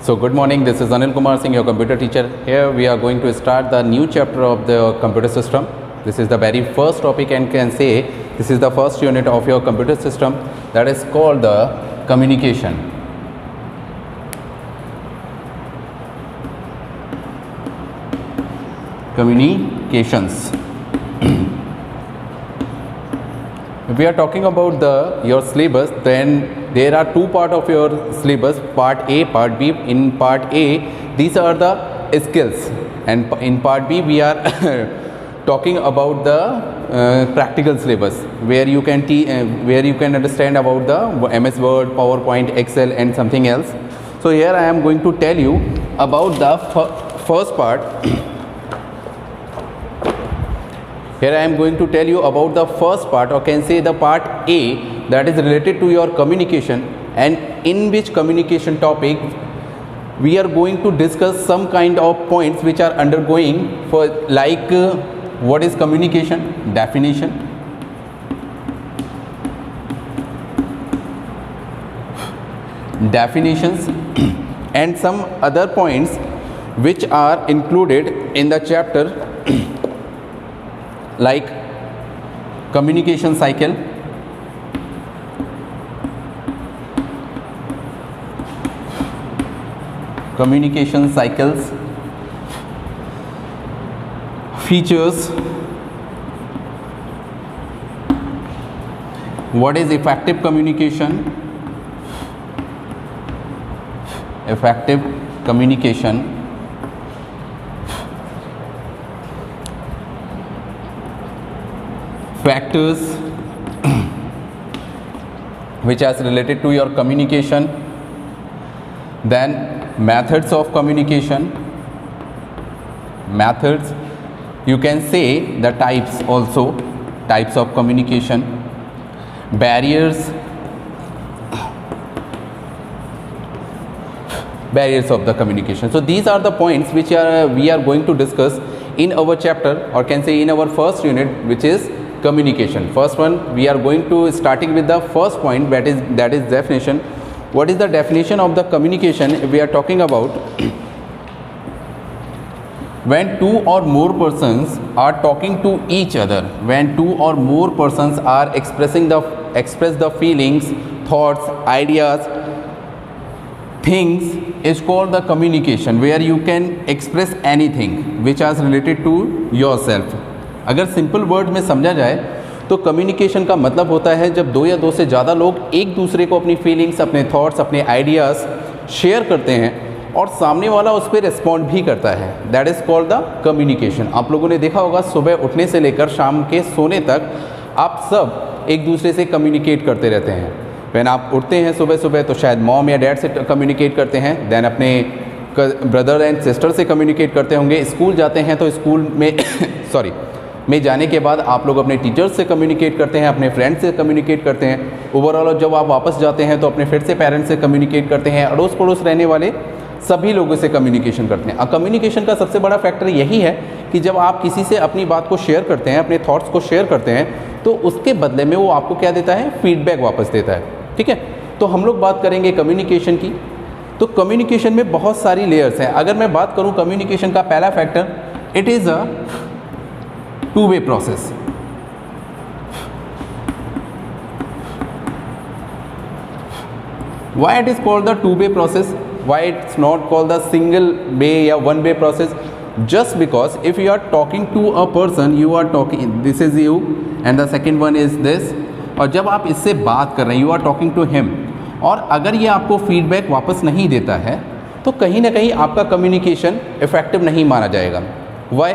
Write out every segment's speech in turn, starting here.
So good morning, this is Anil Kumar Singh, your computer teacher. Here we are going to start the new chapter of the computer system. This is the very first topic and can say this is the first unit of your computer system, that is called the communication. Communications. If we are talking about your syllabus, then there are two parts of your syllabus, part A, part B. In part A, these are the skills, and in part B we are talking about the practical syllabus, where you can understand about the MS Word, PowerPoint, Excel and something else. So here I am going to tell you about the first part. Here I am going to tell you about the first part, or can say the part A, that is related to your communication, and in which communication topic we are going to discuss some kind of points which are undergoing for what is communication, definition, definitions and some other points which are included in the chapter like communication cycle, communication cycles, features, what is effective communication, factors which are related to your communication, then methods of communication, you can say the types also, types of communication, barriers of the communication. So these are the points which we are going to discuss in our chapter, or can say in our first unit, which is communication. First one, we are going to starting with the first point, that is definition. What is the definition of the communication? We are talking about when two or more persons are talking to each other, when two or more persons are express the feelings, thoughts, ideas, things, is called the communication, where you can express anything which is related to yourself. अगर simple word में समझा जाए तो communication का मतलब होता है जब दो या दो से ज़्यादा लोग एक दूसरे को अपनी फीलिंग्स, अपने थॉट्स, अपने आइडियाज़ शेयर करते हैं और सामने वाला उस पर रिस्पॉन्ड भी करता है, that is called the communication. आप लोगों ने देखा होगा सुबह उठने से लेकर शाम के सोने तक आप सब एक दूसरे से कम्युनिकेट करते रहते हैं. वैन आप उठते हैं सुबह सुबह तो शायद मॉम या डैड से कम्युनिकेट करते हैं, दैन अपने ब्रदर एंड सिस्टर से कम्युनिकेट करते होंगे. स्कूल जाते हैं तो स्कूल में में जाने के बाद आप लोग अपने टीचर्स से कम्युनिकेट करते हैं, अपने फ्रेंड्स से कम्युनिकेट करते हैं. ओवरऑल जब आप वापस जाते हैं तो अपने फिर से पेरेंट्स से कम्युनिकेट करते हैं, अड़ोस पड़ोस रहने वाले सभी लोगों से कम्युनिकेशन करते हैं. कम्युनिकेशन का सबसे बड़ा फैक्टर यही है कि जब आप किसी से अपनी बात को शेयर करते हैं, अपने थॉट्स को शेयर करते हैं, तो उसके बदले में वो आपको क्या देता है, फीडबैक वापस देता है. ठीक है, तो हम लोग बात करेंगे कम्युनिकेशन की. तो कम्युनिकेशन में बहुत सारी लेयर्स हैं. अगर मैं बात करूँ कम्युनिकेशन का पहला factor, it is a two-way process. Why it is called the two-way process? Why it's not called the single way या one-way process? Just because if you are talking to a person, you are talking, this is you and the second one is this, और जब आप इससे बात कर रहे हैं, you are talking to him, और अगर ये आपको फीडबैक वापस नहीं देता है तो कहीं ना कहीं आपका कम्युनिकेशन इफेक्टिव नहीं माना जाएगा. Why?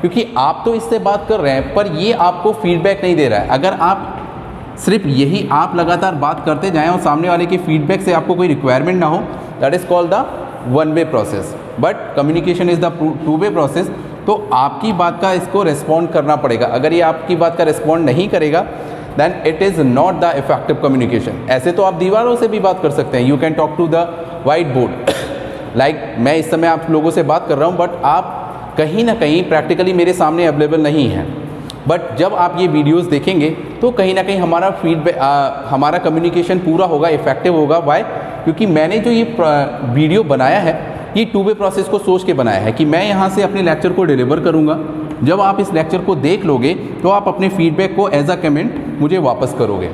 क्योंकि आप तो इससे बात कर रहे हैं पर ये आपको फीडबैक नहीं दे रहा है. अगर आप सिर्फ यही आप लगातार बात करते जाएं और सामने वाले की फीडबैक से आपको कोई रिक्वायरमेंट ना हो, that is called the one way process. But communication is the two way process. तो आपकी बात का इसको रिस्पॉन्ड करना पड़ेगा. अगर ये आपकी बात का रिस्पॉन्ड नहीं करेगा then it is not the effective communication. ऐसे तो आप दीवारों से भी बात कर सकते हैं, you can talk to the whiteboard. Like मैं इस समय आप लोगों से बात कर रहा हूँ बट आप कहीं ना कहीं प्रैक्टिकली मेरे सामने अवेलेबल नहीं है. बट जब आप ये वीडियोस देखेंगे तो कहीं ना कहीं हमारा फीडबैक हमारा कम्युनिकेशन पूरा होगा, इफेक्टिव होगा. वाई? क्योंकि मैंने जो ये वीडियो बनाया है ये टू वे प्रोसेस को सोच के बनाया है कि मैं यहाँ से अपने लेक्चर को डिलीवर करूँगा। जब आप इस लेक्चर को देख लोगे तो आप अपने फीडबैक को एज अ कमेंट मुझे वापस करोगे।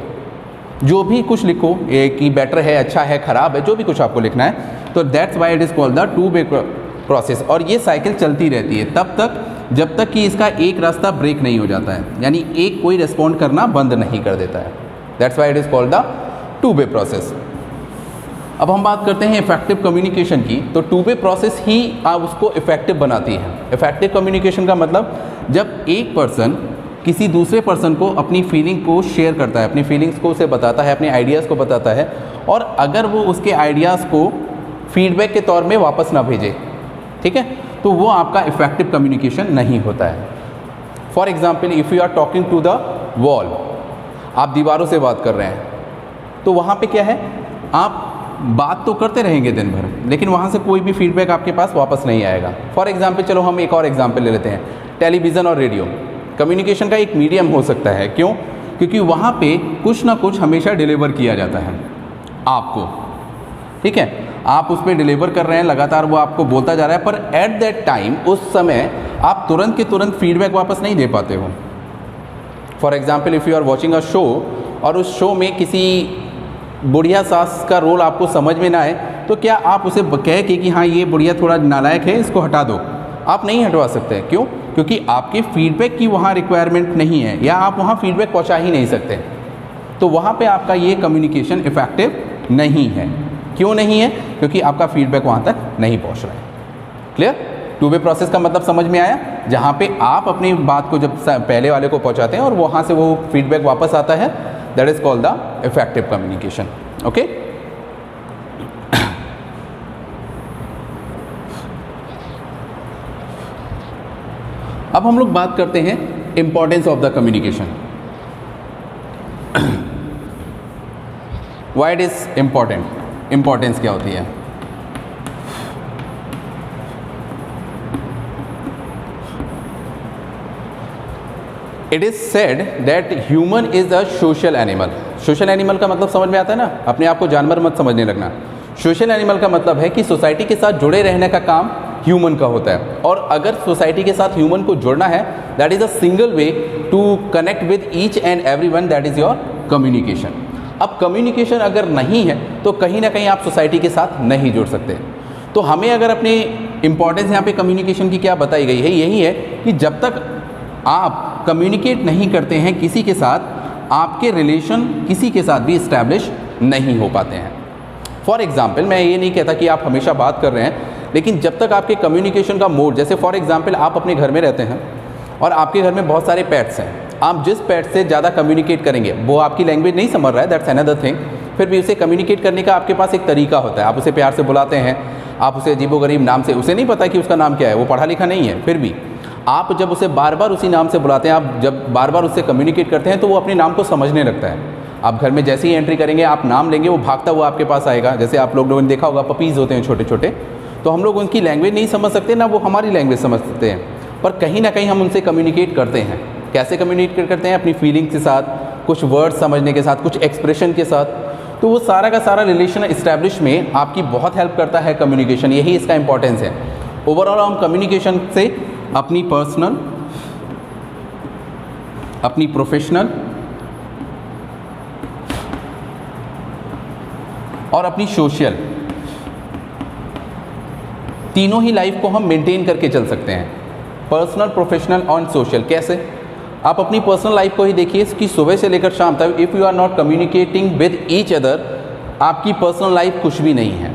जो भी कुछ लिखो कि बेटर है, अच्छा है, ख़राब है, जो भी कुछ आपको लिखना है, तो that's why it is called the two way process. और ये साइकिल चलती रहती है तब तक जब तक कि इसका एक रास्ता ब्रेक नहीं हो जाता है, यानी एक कोई रिस्पॉन्ड करना बंद नहीं कर देता है। That's why it is called the two way process. अब हम बात करते हैं इफेक्टिव कम्युनिकेशन की। तो टू वे प्रोसेस ही उसको इफेक्टिव बनाती है। इफेक्टिव कम्युनिकेशन का मतलब जब एक पर्सन किसी दूसरे पर्सन को अपनी फीलिंग को शेयर करता है, अपनी फीलिंग्स को उसे बताता है, अपने आइडियाज़ को बताता है, और अगर वो उसके आइडियाज़ को फीडबैक के तौर में वापस ना भेजे, ठीक है, तो वो आपका इफेक्टिव कम्युनिकेशन नहीं होता है। For example, if you are talking to the wall, आप दीवारों से बात कर रहे हैं, तो वहाँ पे क्या है, आप बात तो करते रहेंगे दिन भर, लेकिन वहाँ से कोई भी फीडबैक आपके पास वापस नहीं आएगा। फॉर एग्जाम्पल, चलो हम एक और एग्जाम्पल ले लेते हैं, टेलीविज़न और रेडियो। कम्युनिकेशन का एक मीडियम हो सकता है, क्यों? क्योंकि वहाँ पे कुछ ना कुछ हमेशा डिलीवर किया जाता है आपको, ठीक है, आप उस पर डिलीवर कर रहे हैं, लगातार वो आपको बोलता जा रहा है, पर एट दैट टाइम, उस समय आप तुरंत के तुरंत फीडबैक वापस नहीं दे पाते हो। For example, if you are watching a show और उस शो में किसी बुढ़िया सास का रोल आपको समझ में ना आए, तो क्या आप उसे कह के कि हाँ ये बुढ़िया थोड़ा नालायक है, इसको हटा दो? आप नहीं हटवा सकते। क्यों? क्योंकि आपके फीडबैक की वहाँ रिक्वायरमेंट नहीं है, या आप वहाँ फीडबैक पहुँचा ही नहीं सकते। तो वहाँ पे आपका ये कम्युनिकेशन इफेक्टिव नहीं है। क्यों नहीं है? क्योंकि आपका फीडबैक वहाँ तक नहीं पहुँच रहा है। क्लियर? टू वे प्रोसेस का मतलब समझ में आया? जहाँ पे आप अपनी बात को जब पहले वाले को पहुँचाते हैं और वहाँ से वो फीडबैक वापस आता है, that is called the effective communication. Okay, अब हम लोग बात करते हैं importance of the communication. Why it is important? Importance क्या होती है? It is said that human is a social animal. Social animal का मतलब समझ में आता है ना? अपने आप को जानवर मत समझने लगना। सोशल एनिमल का मतलब है कि सोसाइटी के साथ जुड़े रहने का काम ह्यूमन का होता है, और अगर सोसाइटी के साथ ह्यूमन को जुड़ना है, that is a single way to connect with each and every one, that is your communication. अब कम्युनिकेशन अगर नहीं है तो कहीं ना कहीं आप सोसाइटी के साथ नहीं जुड़ सकते। तो हमें अगर अपनी इंपॉर्टेंस यहाँ पे कम्युनिकेशन की क्या बताई गई है, यही है कि जब तक आप कम्युनिकेट नहीं करते हैं किसी के साथ, आपके रिलेशन किसी के साथ भी इस्टेब्लिश नहीं हो पाते हैं। फॉर एग्जाम्पल, मैं ये नहीं कहता कि आप हमेशा बात कर रहे हैं, लेकिन जब तक आपके कम्युनिकेशन का मोड, जैसे फॉर एग्जांपल आप अपने घर में रहते हैं और आपके घर में बहुत सारे पेट्स हैं, आप जिस पेट से ज़्यादा कम्युनिकेट करेंगे, वो आपकी लैंग्वेज नहीं समझ रहा है, दैट्स अनदर थिंग, फिर भी उसे कम्युनिकेट करने का आपके पास एक तरीका होता है। आप उसे प्यार से बुलाते हैं, आप उसे अजीबोगरीब नाम से, उसे नहीं पता कि उसका नाम क्या है, वो पढ़ा लिखा नहीं है, फिर भी आप जब उसे बार बार उसी नाम से बुलाते हैं, आप जब बार बार उससे कम्युनिकेट करते हैं, तो वो अपने नाम को समझने लगता है। आप घर में जैसे ही एंट्री करेंगे, आप नाम लेंगे, वो भागता हुआ आपके पास आएगा। जैसे आप लोगों ने देखा होगा, पपीज़ होते हैं छोटे छोटे, तो हम लोग उनकी लैंग्वेज नहीं समझ सकते ना वो हमारी लैंग्वेज समझ सकते हैं, पर कहीं ना कहीं हम उनसे कम्युनिकेट करते हैं। कैसे कम्युनिकेट करते हैं? अपनी फीलिंग्स के साथ, कुछ वर्ड समझने के साथ, कुछ एक्सप्रेशन के साथ। तो वो सारा का सारा रिलेशन इस्टेब्लिश में आपकी बहुत हेल्प करता है कम्युनिकेशन, यही इसका इंपॉर्टेंस है। ओवरऑल हम कम्युनिकेशन से अपनी पर्सनल, अपनी प्रोफेशनल और अपनी सोशल, तीनों ही लाइफ को हम मेंटेन करके चल सकते हैं। पर्सनल, प्रोफेशनल और सोशल। कैसे? आप अपनी पर्सनल लाइफ को ही देखिए कि सुबह से लेकर शाम तक if you are not communicating with each other, आपकी पर्सनल लाइफ कुछ भी नहीं है।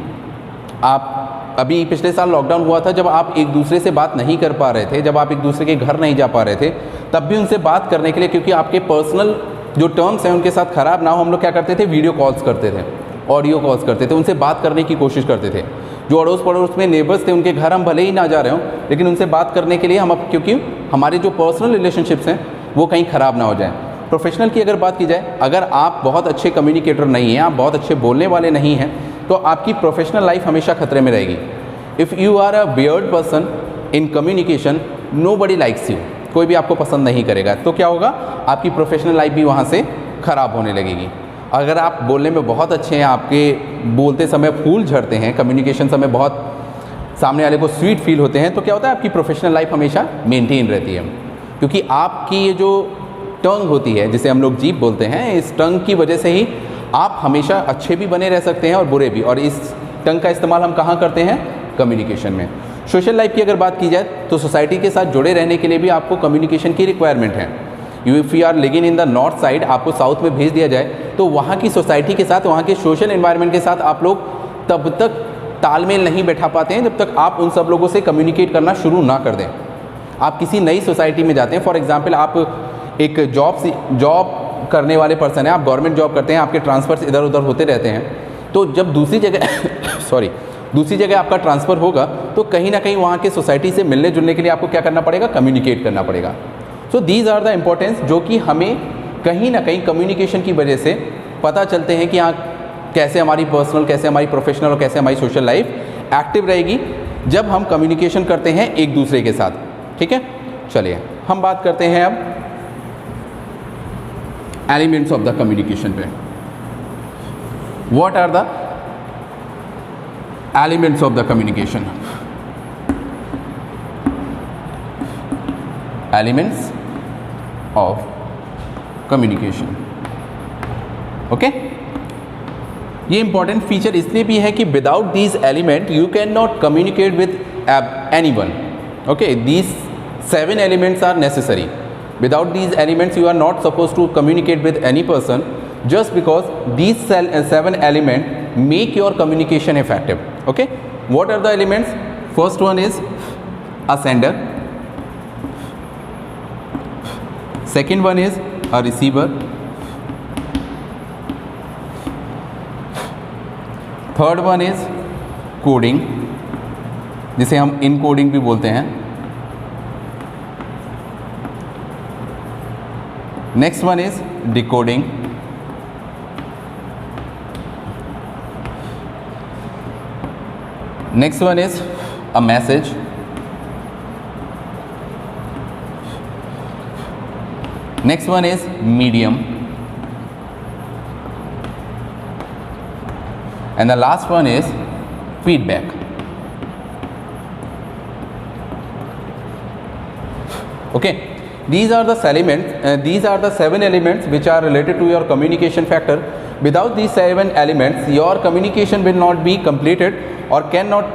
आप अभी पिछले साल लॉकडाउन हुआ था, जब आप एक दूसरे से बात नहीं कर पा रहे थे, जब आप एक दूसरे के घर नहीं जा पा रहे थे, तब भी उनसे बात करने के लिए, क्योंकि आपके पर्सनल जो टर्म्स हैं उनके साथ ख़राब ना हो, हम लोग क्या करते थे? वीडियो कॉल्स करते थे, ऑडियो कॉल्स करते थे, उनसे बात करने की कोशिश करते थे। जो अड़ोस पड़ोस में नेबर्स थे, उनके घर हम भले ही ना जा रहे हों, लेकिन उनसे बात करने के लिए हम क्योंकि हमारे जो पर्सनल रिलेशनशिप्स हैं वो कहीं ख़राब ना हो जाए। प्रोफेशनल की अगर बात की जाए, अगर आप बहुत अच्छे कम्युनिकेटर नहीं हैं, आप बहुत अच्छे बोलने वाले नहीं हैं, तो आपकी प्रोफेशनल लाइफ हमेशा खतरे में रहेगी। If you are a weird person in communication, nobody likes you, कोई भी आपको पसंद नहीं करेगा, तो क्या होगा? आपकी प्रोफेशनल लाइफ भी वहाँ से ख़राब होने लगेगी। अगर आप बोलने में बहुत अच्छे हैं, आपके बोलते समय फूल झड़ते हैं, कम्युनिकेशन समय बहुत सामने वाले को स्वीट फील होते हैं, तो क्या होता है आपकी प्रोफेशनल लाइफ हमेशा मेंटेन रहती है। क्योंकि आपकी ये जो टंग होती है, जिसे हम लोग जीभ बोलते हैं, इस टंग की वजह से ही आप हमेशा अच्छे भी बने रह सकते हैं और बुरे भी। और इस टंग का इस्तेमाल हम कहाँ करते हैं? कम्युनिकेशन में। सोशल लाइफ की अगर बात की जाए तो सोसाइटी के साथ जुड़े रहने के लिए भी आपको कम्युनिकेशन की रिक्वायरमेंट है। If you are living in the north side, आपको साउथ में भेज दिया जाए तो वहाँ की सोसाइटी के साथ, वहाँ के सोशल एनवायरनमेंट के साथ आप लोग तब तक तालमेल नहीं बैठा पाते हैं जब तक आप उन सब लोगों से कम्युनिकेट करना शुरू ना कर दें। आप किसी नई सोसाइटी में जाते हैं, फॉर एग्जांपल आप एक जॉब करने वाले पर्सन हैं, आप गवर्नमेंट जॉब करते हैं, आपके ट्रांसफ़र्स इधर उधर होते रहते हैं, तो जब दूसरी जगह आपका ट्रांसफ़र होगा तो कहीं ना कहीं वहाँ के सोसाइटी से मिलने जुलने के लिए आपको क्या करना पड़ेगा? कम्युनिकेट करना पड़ेगा। So these are the importance जो कि हमें कहीं ना कहीं कम्युनिकेशन की वजह से पता चलते हैं कि हाँ कैसे हमारी पर्सनल, कैसे हमारी प्रोफेशनल और कैसे हमारी सोशल लाइफ एक्टिव रहेगी जब हम कम्युनिकेशन करते हैं एक दूसरे के साथ। ठीक है, चलिए हम बात करते हैं अब एलिमेंट्स ऑफ द कम्युनिकेशन पे। What are the elements of the communication? Elements of communication. Okay, ये इंपॉर्टेंट फीचर इसलिए भी है कि without these element you can not communicate with anyone. Okay, these 7 elements are necessary. Without these elements you are not supposed to communicate with any person, just because these 7 elements make your communication effective. Okay, what are the elements? First one is a sender, second one is a receiver, third one is coding, जिसे हम encoding भी बोलते हैं, next one is decoding, next one is a message, next one is medium, and the last one is feedback. Okay, these are the seven elements which are related to your communication factor. Without these 7 elements your communication will not be completed or cannot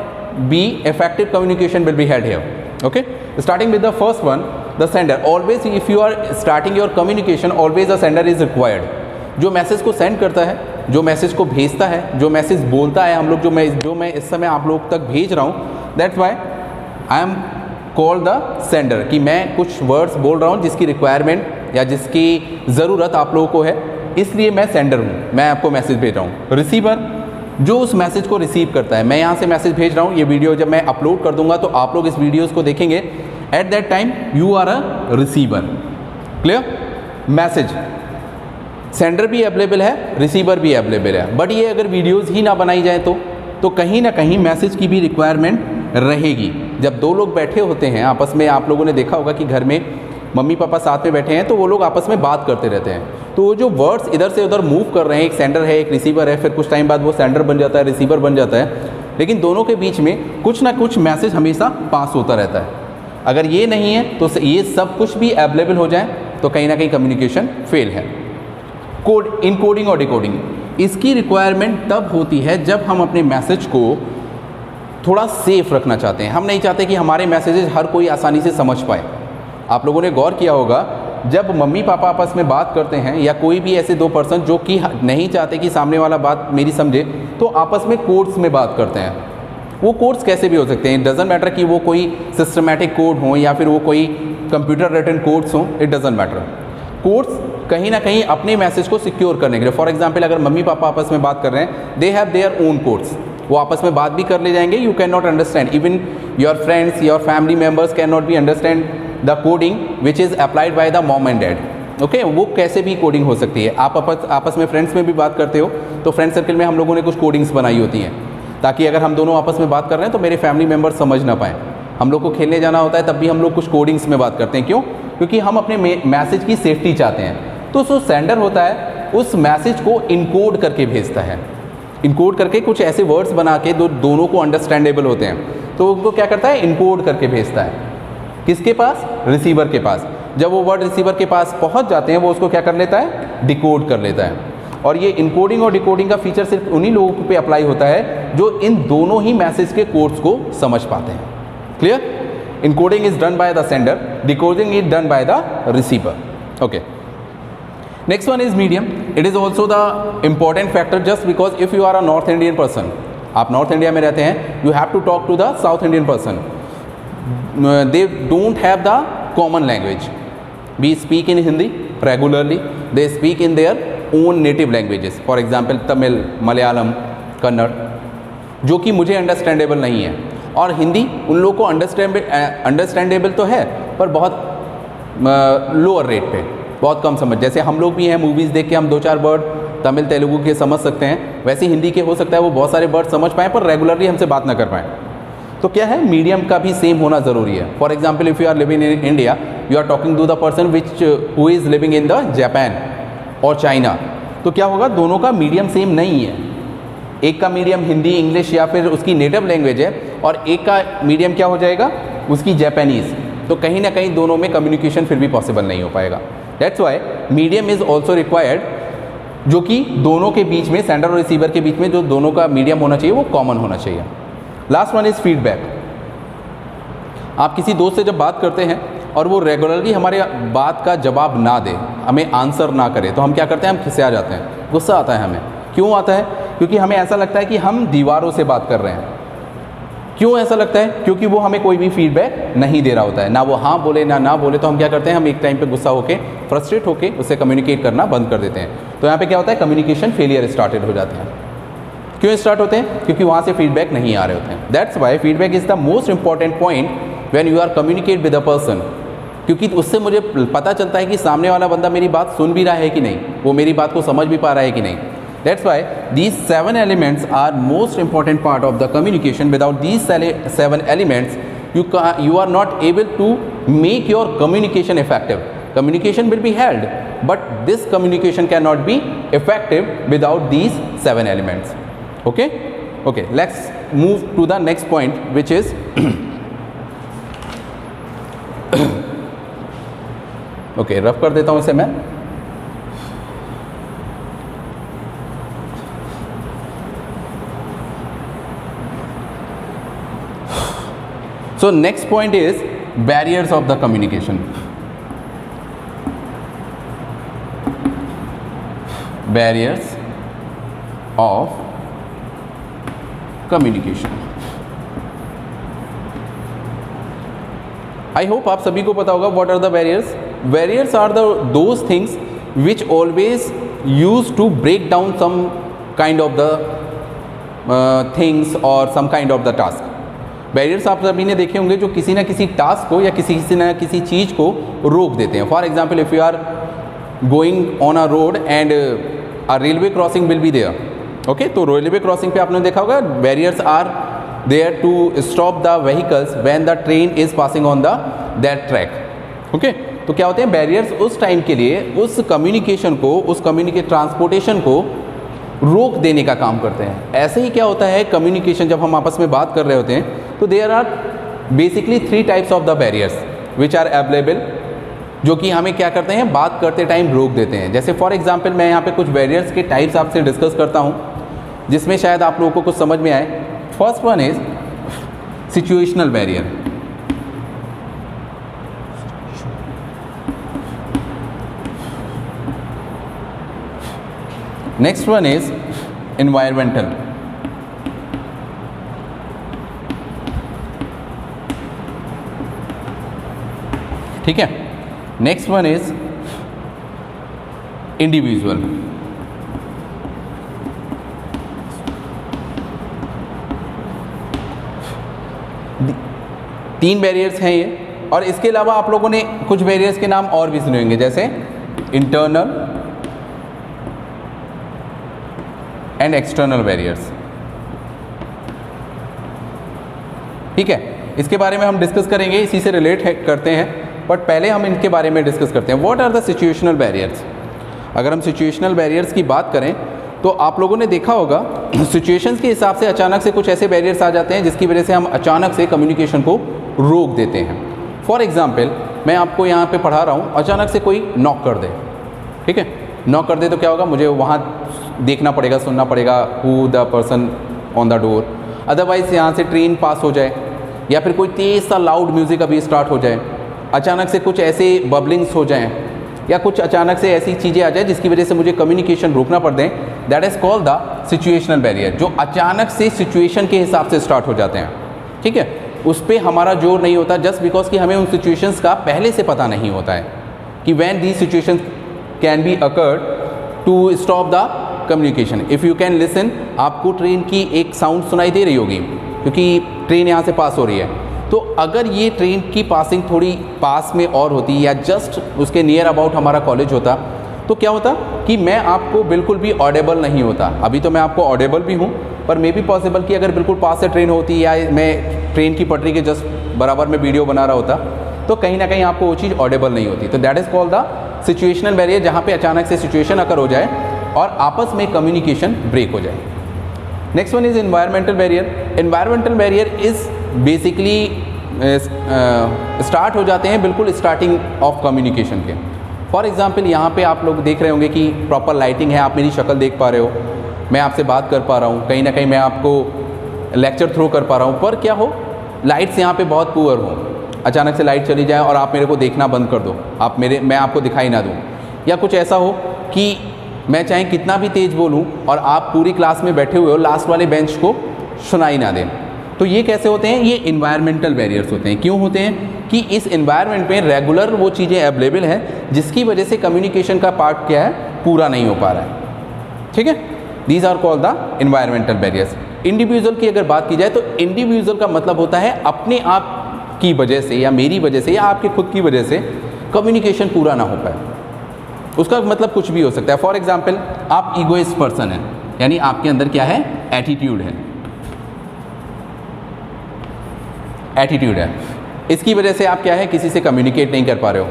be effective communication will be held here. Okay, starting with the first one, the sender. Always if you are starting your communication, always a sender is required. जो message को send करता है, जो message को भेजता है, जो message बोलता है, हम लोग जो मैं इस समय आप लोग तक भेज रहा हूँ, that's why I M call the sender, कि मैं कुछ वर्ड्स बोल रहा हूँ जिसकी रिक्वायरमेंट या जिसकी ज़रूरत आप लोगों को है, इसलिए मैं सेंडर हूँ, मैं आपको मैसेज भेज रहा हूँ। रिसीवर, जो उस मैसेज को रिसीव करता है, मैं यहाँ से मैसेज भेज रहा हूँ, ये वीडियो जब मैं अपलोड कर दूंगा तो आप लोग इस वीडियोज़ को देखेंगे, at that time you are a receiver. Clear? Message sender भी अवेलेबल है, रिसीवर भी अवेलेबल है, बट ये अगर वीडियोज़ ही ना बनाई जाए तो कहीं ना कहीं मैसेज की भी रिक्वायरमेंट रहेगी। जब दो लोग बैठे होते हैं आपस में, आप लोगों ने देखा होगा कि घर में मम्मी पापा साथ में बैठे हैं तो वो लोग आपस में बात करते रहते हैं, तो वो जो वर्ड्स इधर से उधर मूव कर रहे हैं, एक सेंडर है एक रिसीवर है, फिर कुछ टाइम बाद वो सेंडर बन जाता है, रिसीवर बन जाता है, लेकिन दोनों के बीच में कुछ ना कुछ मैसेज हमेशा पास होता रहता है। अगर ये नहीं है तो ये सब कुछ भी अवेलेबल हो जाए तो कहीं ना कहीं कम्युनिकेशन फेल है। कोड, इनकोडिंग और डिकोडिंग, इसकी रिक्वायरमेंट तब होती है जब हम अपने मैसेज को थोड़ा सेफ रखना चाहते हैं। हम नहीं चाहते कि हमारे मैसेजेस हर कोई आसानी से समझ पाए। आप लोगों ने गौर किया होगा, जब मम्मी पापा आपस में बात करते हैं या कोई भी ऐसे दो पर्सन जो कि नहीं चाहते कि सामने वाला बात मेरी समझे, तो आपस में कोड्स में बात करते हैं। वो कोड्स कैसे भी हो सकते हैं, इट डज़न्ट मैटर कि वो कोई सिस्टमैटिक कोड हो या फिर वो कोई कंप्यूटर रिटन कोड्स हों, इट डज़न्ट मैटर। कोड्स कहीं ना कहीं अपने मैसेज को सिक्योर करने के लिए, फॉर एग्जाम्पल अगर मम्मी पापा आपस में बात कर रहे हैं, they have their own codes, वो आपस में बात भी कर ले जाएंगे। You can not understand, even your friends, your family members can not be understand the coding which is applied by the mom and dad. Okay, वो कैसे भी कोडिंग हो सकती है। आप आपस में फ्रेंड्स में भी बात करते हो तो फ्रेंड सर्कल में हम लोगों ने कुछ कोडिंग्स बनाई होती हैं, ताकि अगर हम दोनों आपस में बात कर रहे हैं तो मेरे फैमिली मेम्बर समझ ना पाएँ। हम लोग को खेलने जाना होता है तब भी हम लोग कुछ कोडिंग्स में बात करते हैं। क्यों? क्योंकि हम अपने मैसेज की सेफ्टी चाहते हैं। तो जो सेंडर होता है उस मैसेज को इनकोड करके भेजता है, इनकोड करके कुछ ऐसे वर्ड्स बना के दोनों को अंडरस्टैंडेबल होते हैं, तो उनको क्या करता है, इनकोड करके भेजता है किसके पास, रिसीवर के पास। जब वो वर्ड रिसीवर के पास पहुंच जाते हैं, वो उसको क्या कर लेता है, डिकोड कर लेता है। और ये इनकोडिंग और डिकोडिंग का फीचर सिर्फ उन्हीं लोगों पे अप्लाई होता है जो इन दोनों ही मैसेज के कोड्स को समझ पाते हैं। Clear? Encoding is done by the sender, decoding is done by the receiver. Okay, next one is medium. It is also the important factor just because if you are a North Indian person, आप north India में रहते हैं, you have to talk to the South Indian person. They don't have the common language. We speak in Hindi regularly. They speak in their own native languages. For example, Tamil, Malayalam, Kannada, जो कि मुझे understandable नहीं है, और हिंदी उन लोगों को understandable तो है पर बहुत लोअर रेट पे, बहुत कम समझ। जैसे हम लोग भी हैं, मूवीज़ देख के हम 2-4 वर्ड तमिल तेलुगु के समझ सकते हैं, वैसे हिंदी के हो सकता है वो बहुत सारे वर्ड समझ पाएँ पर रेगुलरली हमसे बात ना कर पाएँ। तो क्या है, मीडियम का भी सेम होना ज़रूरी है। For example, if you are living in India, you are talking to the person which who is living in the Japan और चाइना, तो क्या होगा, दोनों का मीडियम सेम नहीं है। एक का मीडियम हिंदी, इंग्लिश या फिर उसकी नेटिव लैंग्वेज है, और एक का मीडियम क्या हो जाएगा, उसकी जापानीज़। तो कहीं ना कहीं दोनों में कम्युनिकेशन फिर भी पॉसिबल नहीं हो पाएगा। That's why medium is also required, जो कि दोनों के बीच में, सेंडर और रिसीवर के बीच में जो दोनों का मीडियम होना चाहिए वो कॉमन होना चाहिए। Last one is feedback. आप किसी दोस्त से जब बात करते हैं और वो रेगुलरली हमारे बात का जवाब ना दे, हमें आंसर ना करे, तो हम क्या करते हैं, हम खिसिया जाते हैं, गुस्सा आता है हमें। क्यों आता है? क्योंकि हमें ऐसा लगता है कि हम दीवारों से बात कर रहे हैं। क्यों ऐसा लगता है? क्योंकि वो हमें कोई भी फीडबैक नहीं दे रहा होता है, ना वो हाँ बोले ना बोले। तो हम क्या करते हैं, हम एक टाइम पे गुस्सा होके, फ्रस्ट्रेट होके उससे कम्युनिकेट करना बंद कर देते हैं। तो यहाँ पे क्या होता है, कम्युनिकेशन फेलियर स्टार्टेड हो जाते हैं। क्यों स्टार्ट होते हैं? क्योंकि वहाँ से फीडबैक नहीं आ रहे होते हैं। That's why feedback is the most important point when you are communicate with a person, क्योंकि उससे मुझे पता चलता है कि सामने वाला बंदा मेरी बात सुन भी रहा है कि नहीं, वो मेरी बात को समझ भी पा रहा है कि नहीं। That's why these 7 elements are most important part of the communication. Without these 7 elements, you are not able to make your communication effective. Communication will be held, but this communication cannot be effective without these 7 elements. Okay? Okay, let's move to the next point, which is okay, rough कर देता हूँ इसे मैं। So next point is barriers of the communication. Barriers of communication. I hope आप सभी को पता होगा what are the barriers. Barriers are those things which always used to break down some kind of the things or some kind of the task. Barriers आप सभी ने देखे होंगे जो किसी ना किसी टास्क को या किसी ना किसी चीज़ को रोक देते हैं। For example, if you are going on a road and a railway crossing will be there, okay, तो रेलवे क्रॉसिंग पे आपने देखा होगा barriers are there to stop the vehicles when the train is passing on the that track. Okay, तो क्या होते हैं barriers, उस टाइम के लिए उस कम्युनिकेशन को, उस ट्रांसपोर्टेशन को रोक देने का काम करते हैं। ऐसे ही क्या होता है, कम्युनिकेशन जब हम आपस में बात कर रहे होते हैं तो there are basically 3 types of the barriers which are available, जो कि हमें क्या करते हैं, बात करते टाइम रोक देते हैं। जैसे फॉर एग्जांपल मैं यहाँ पे कुछ बैरियर्स के टाइप्स आपसे डिस्कस करता हूँ जिसमें शायद आप लोगों को कुछ समझ में आए। First one is situational barrier. Next one is environmental. ठीक है, नेक्स्ट वन इज इंडिविजुअल। तीन बैरियर्स हैं ये, और इसके अलावा आप लोगों ने कुछ बैरियर्स के नाम और भी सुने होंगे, जैसे इंटरनल एंड एक्सटर्नल बैरियर्स। ठीक है, इसके बारे में हम डिस्कस करेंगे, इसी से रिलेट करते हैं, बट पहले हम इनके बारे में डिस्कस करते हैं। What are the situational barriers. अगर हम सिचुएशनल बैरियर्स की बात करें तो आप लोगों ने देखा होगा सिचुएशंस के हिसाब से अचानक से कुछ ऐसे बैरियर्स आ जाते हैं जिसकी वजह से हम अचानक से कम्युनिकेशन को रोक देते हैं। फॉर एग्जाम्पल मैं आपको यहाँ पे पढ़ा रहा हूँ, अचानक से कोई नॉक कर दे, ठीक है, नॉक कर दे तो क्या होगा, मुझे वहाँ देखना पड़ेगा, सुनना पड़ेगा who the person on the door. Otherwise यहाँ से ट्रेन पास हो जाए या फिर कोई तेज़ सा लाउड म्यूज़िक अभी स्टार्ट हो जाए, अचानक से कुछ ऐसे बबलिंग्स हो जाएँ या कुछ अचानक से ऐसी चीज़ें आ जाए जिसकी वजह से मुझे कम्युनिकेशन रोकना पड़ जाए, that is called the situational barrier, जो अचानक से सिचुएशन के हिसाब से स्टार्ट हो जाते हैं, ठीक है। उस पर हमारा जोर नहीं होता जस्ट बिकॉज कि हमें उन सिचुएशंस का पहले से पता नहीं होता है कि when these situations can be occurred to stop the communication. If you can listen, आपको ट्रेन की एक साउंड सुनाई दे रही होगी क्योंकि ट्रेन यहाँ से पास हो रही है, तो अगर ये ट्रेन की पासिंग थोड़ी पास में और होती या जस्ट उसके नियर अबाउट हमारा कॉलेज होता तो क्या होता कि मैं आपको बिल्कुल भी ऑडेबल नहीं होता। अभी तो मैं आपको ऑडेबल भी हूँ, पर मे भी पॉसिबल कि अगर बिल्कुल पास से ट्रेन होती या मैं ट्रेन की पटरी के जस्ट बराबर में वीडियो बना रहा होता तो कहीं ना कहीं आपको वो चीज़ ऑडेबल नहीं होती। तो that is called the situational barrier, जहाँ पे अचानक से सिचुएशन अकर हो जाए और आपस में कम्युनिकेशन ब्रेक हो जाए। Next one is environmental barrier. Environmental barrier is basically start हो जाते हैं बिल्कुल स्टार्टिंग ऑफ कम्युनिकेशन के। फॉर एग्जांपल यहाँ पे आप लोग देख रहे होंगे कि प्रॉपर लाइटिंग है, आप मेरी शक्ल देख पा रहे हो, मैं आपसे बात कर पा रहा हूँ, कहीं ना कहीं मैं आपको लेक्चर थ्रो कर पा रहा हूँ, पर क्या हो लाइट्स यहाँ पे बहुत पुअर हो, अचानक से लाइट चली जाए और आप मेरे को देखना बंद कर दो, मैं आपको दिखाई ना दूँ, या कुछ ऐसा हो कि मैं चाहे कितना भी तेज़ बोलूँ और आप पूरी क्लास में बैठे हुए हो, लास्ट वाले बेंच को सुनाई ना दें। तो ये कैसे होते हैं? ये इन्वायरमेंटल बैरियर्स होते हैं। क्यों होते हैं? कि इस इन्वायरमेंट में रेगुलर वो चीज़ें अवेलेबल हैं जिसकी वजह से कम्युनिकेशन का पार्ट क्या है, पूरा नहीं हो पा रहा है, ठीक है। These are called the environmental barriers. Individual की अगर बात की जाए तो इंडिविजुअल का मतलब होता है अपने आप की वजह से या मेरी वजह से या आपके खुद की वजह से कम्युनिकेशन पूरा ना हो पाए। उसका मतलब कुछ भी हो सकता है। फॉर एग्जाम्पल आप ईगोइस्ट पर्सन हैं, यानी आपके अंदर क्या है, एटीट्यूड है, एटीट्यूड है, इसकी वजह से आप क्या है, किसी से कम्युनिकेट नहीं कर पा रहे हो।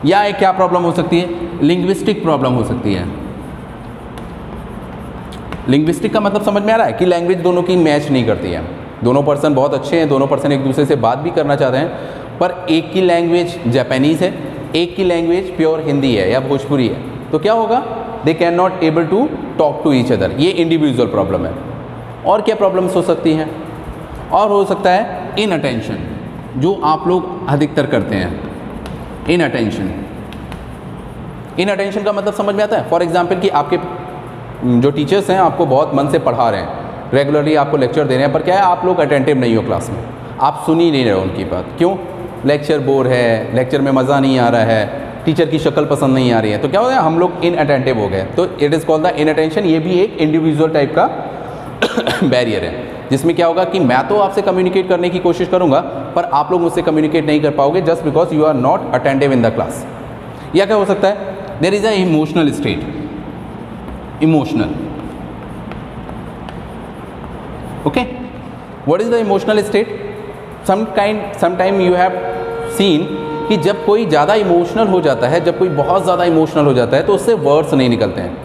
या एक क्या प्रॉब्लम हो सकती है, लिंग्विस्टिक प्रॉब्लम हो सकती है। लिंग्विस्टिक का मतलब समझ में आ रहा है कि लैंग्वेज दोनों की मैच नहीं करती है, दोनों पर्सन बहुत अच्छे हैं, दोनों पर्सन एक दूसरे से बात भी करना चाहते हैं, पर एक की लैंग्वेज जापानीज़ है, एक की लैंग्वेज प्योर हिंदी है या भोजपुरी है, तो क्या होगा, they can not able to talk to each other. ये इंडिविजुअल प्रॉब्लम है। और क्या प्रॉब्लम्स हो सकती हैं? और हो सकता है इन अटेंशन, जो आप लोग अधिकतर करते हैं, इन अटेंशन। इन अटेंशन का मतलब समझ में आता है? फॉर एग्जाम्पल कि आपके जो टीचर्स हैं आपको बहुत मन से पढ़ा रहे हैं, रेगुलरली आपको लेक्चर दे रहे हैं, पर क्या है, आप लोग अटेंटिव नहीं हो क्लास में, आप सुन ही नहीं रहे हो उनकी बात। क्यों? लेक्चर बोर है, लेक्चर में मज़ा नहीं आ रहा है, टीचर की शक्ल पसंद नहीं आ रही है, तो क्या होता है, हम लोग इन अटेंटिव हो गए। तो it is called the in attention. ये भी एक इंडिविजुअल टाइप का बैरियर है, जिसमें क्या होगा कि मैं तो आपसे कम्युनिकेट करने की कोशिश करूंगा, पर आप लोग मुझसे कम्युनिकेट नहीं कर पाओगे just because you are not attentive in the class. या क्या हो सकता है, there is a emotional state, emotional, okay. What is the emotional state? Sometime you have seen कि जब कोई ज़्यादा इमोशनल हो जाता है, जब कोई बहुत ज़्यादा इमोशनल हो जाता है तो उससे वर्ड्स नहीं निकलते हैं।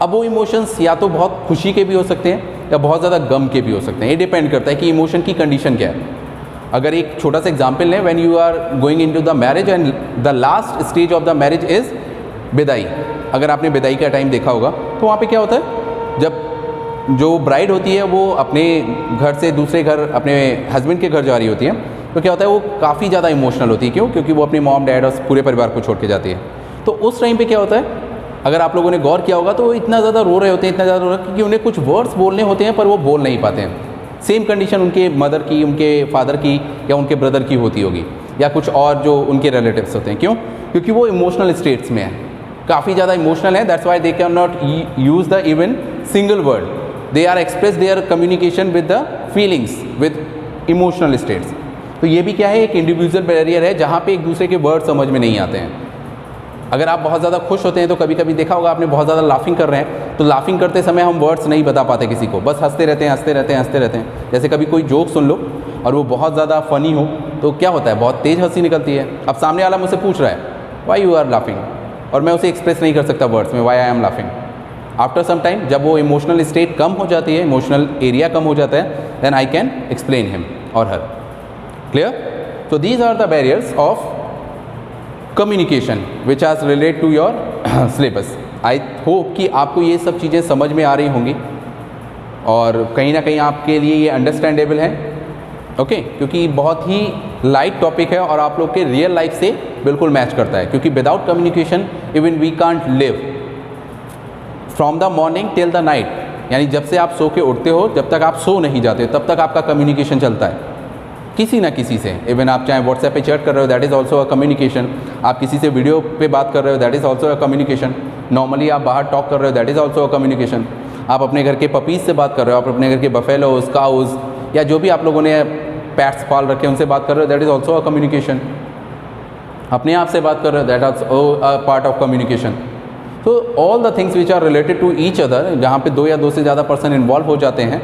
अब वो इमोशंस या तो बहुत खुशी के भी हो सकते हैं या बहुत ज़्यादा गम के भी हो सकते हैं, ये डिपेंड करता है कि इमोशन की कंडीशन क्या है। अगर एक छोटा सा एग्जाम्पल लें, when you are going into the marriage and the last stage of the marriage is विदाई। अगर आपने विदाई का टाइम देखा होगा तो वहाँ पे क्या होता है, जब जो ब्राइड होती है वो अपने घर से दूसरे घर, अपने हस्बैंड के घर जा रही होती है, तो क्या होता है, वो काफ़ी ज़्यादा इमोशनल होती है। क्यों? क्योंकि वो अपने मॉम डैड और पूरे परिवार को छोड़ के जाती है। तो उस टाइम पे क्या होता है, अगर आप लोगों ने गौर किया होगा तो वो इतना ज़्यादा रो रहे होते हैं, इतना ज़्यादा रो रहे हैं, क्योंकि उन्हें कुछ वर्ड्स बोलने होते हैं पर वो बोल नहीं पाते हैं। सेम कंडीशन उनके मदर की, उनके फादर की या उनके ब्रदर की होती होगी, या कुछ और जो उनके रिलेटिव्स होते हैं। क्यों? क्योंकि वो इमोशनल स्टेट्स में है, काफ़ी ज़्यादा इमोशनल है। That's why they can not use the even single word, they are express their communication with the feelings, with emotional states. तो ये भी क्या है, एक इंडिविजुअल बैरियर है जहाँ पे एक दूसरे के वर्ड समझ में नहीं आते हैं। अगर आप बहुत ज़्यादा खुश होते हैं तो कभी कभी देखा होगा आपने, बहुत ज़्यादा लाफिंग कर रहे हैं, तो लाफिंग करते समय हम वर्ड्स नहीं बता पाते किसी को, बस हंसते रहते हैं, हंसते रहते हैं, हंसते रहते हैं। जैसे कभी कोई जोक सुन लो और वो बहुत ज़्यादा फ़नी हो तो क्या होता है, बहुत तेज़ हंसी निकलती है। अब सामने वाला मुझसे पूछ रहा है व्हाई यू आर लाफिंग, और मैं उसे एक्सप्रेस नहीं कर सकता वर्ड्स में why I am laughing. After some time जब वो इमोशनल स्टेट कम हो जाती है, इमोशनल एरिया कम हो जाता है, then I can explain him और her. Clear? So these are the barriers of communication which are related to your syllabus. I hope कि आपको ये सब चीज़ें समझ में आ रही होंगी और कहीं ना कहीं आपके लिए ये अंडरस्टैंडेबल है, ओके क्योंकि बहुत ही लाइट टॉपिक है और आप लोग के रियल लाइफ से बिल्कुल मैच करता है, क्योंकि without communication even we can't live from the morning till the night, यानी जब से आप सो के उठते हो जब तक आप सो नहीं जाते तब तक आपका कम्युनिकेशन चलता है किसी ना किसी से। इवन आप चाहे व्हाट्सएप पे चैट कर रहे हो, that is also a communication. आप किसी से वीडियो पे बात कर रहे हो, that is also a communication. Normally आप बाहर टॉक कर रहे हो, that is also a communication. आप अपने घर के पपीज़ से बात कर रहे हो, आप अपने घर के बफेलोज, काउज या जो भी आप लोगों ने पैट्स पाल रखे उनसे बात कर रहे हो, that is also a communication. अपने आप से बात कर रहे हो, that is a part of communication. तो all the things which are related to each other, जहाँ पे 2 या 2 से ज़्यादा पर्सन इन्वॉल्व हो जाते हैं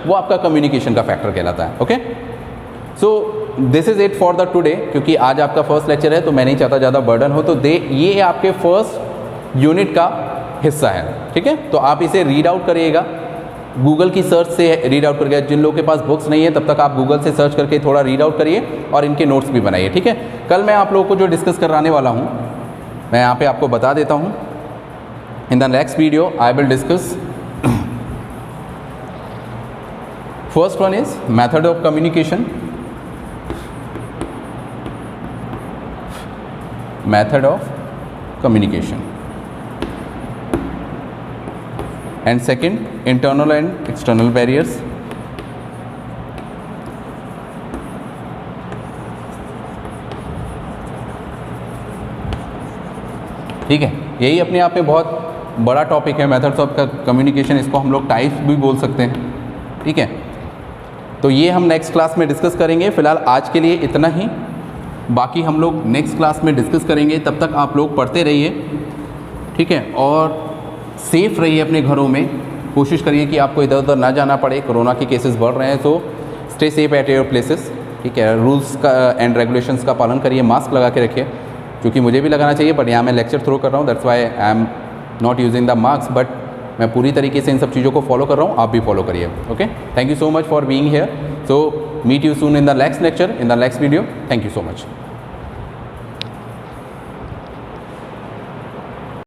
वो आपका कम्युनिकेशन का फैक्टर कहलाता है। Okay, so this is it for the today. क्योंकि आज आपका फर्स्ट लेक्चर है तो मैं नहीं चाहता ज़्यादा बर्डन हो, तो ये आपके फर्स्ट यूनिट का हिस्सा है, ठीक है। तो आप इसे रीड आउट करिएगा, गूगल की सर्च से रीड आउट करिएगा। जिन लोगों के पास बुक्स नहीं है तब तक आप गूगल से सर्च करके थोड़ा रीड आउट करिए और इनके नोट्स भी बनाइए, ठीक है। कल मैं आप लोगों को जो डिस्कस कराने वाला हूँ मैं यहाँ पे आपको बता देता हूँ। इन the next video I will discuss first one is method of communication, method of communication, and second internal and external barriers, ठीक है। यही अपने आप में बहुत बड़ा टॉपिक है मेथड्स ऑफ कम्युनिकेशन, इसको हम लोग टाइप्स भी बोल सकते हैं, ठीक है। तो ये हम नेक्स्ट क्लास में डिस्कस करेंगे। फिलहाल आज के लिए इतना ही, बाकी हम लोग नेक्स्ट क्लास में डिस्कस करेंगे। तब तक आप लोग पढ़ते रहिए, ठीक है, और सेफ़ रहिए अपने घरों में। कोशिश करिए कि आपको इधर उधर ना जाना पड़े, कोरोना के केसेस बढ़ रहे हैं, तो stay safe at your places, ठीक है। रूल्स का एंड रेगुलेशंस का पालन करिए, मास्क लगा के रखिए, क्योंकि मुझे भी लगाना चाहिए बट यहाँ मैं लेक्चर थ्रो कर रहा हूँ, that's why I am not using the mask, but मैं पूरी तरीके से इन सब चीज़ों को फॉलो कर रहा हूँ, आप भी फॉलो करिए। Okay, thank you so much for being here. So meet you soon in the next lecture, in the next video. Thank you so much.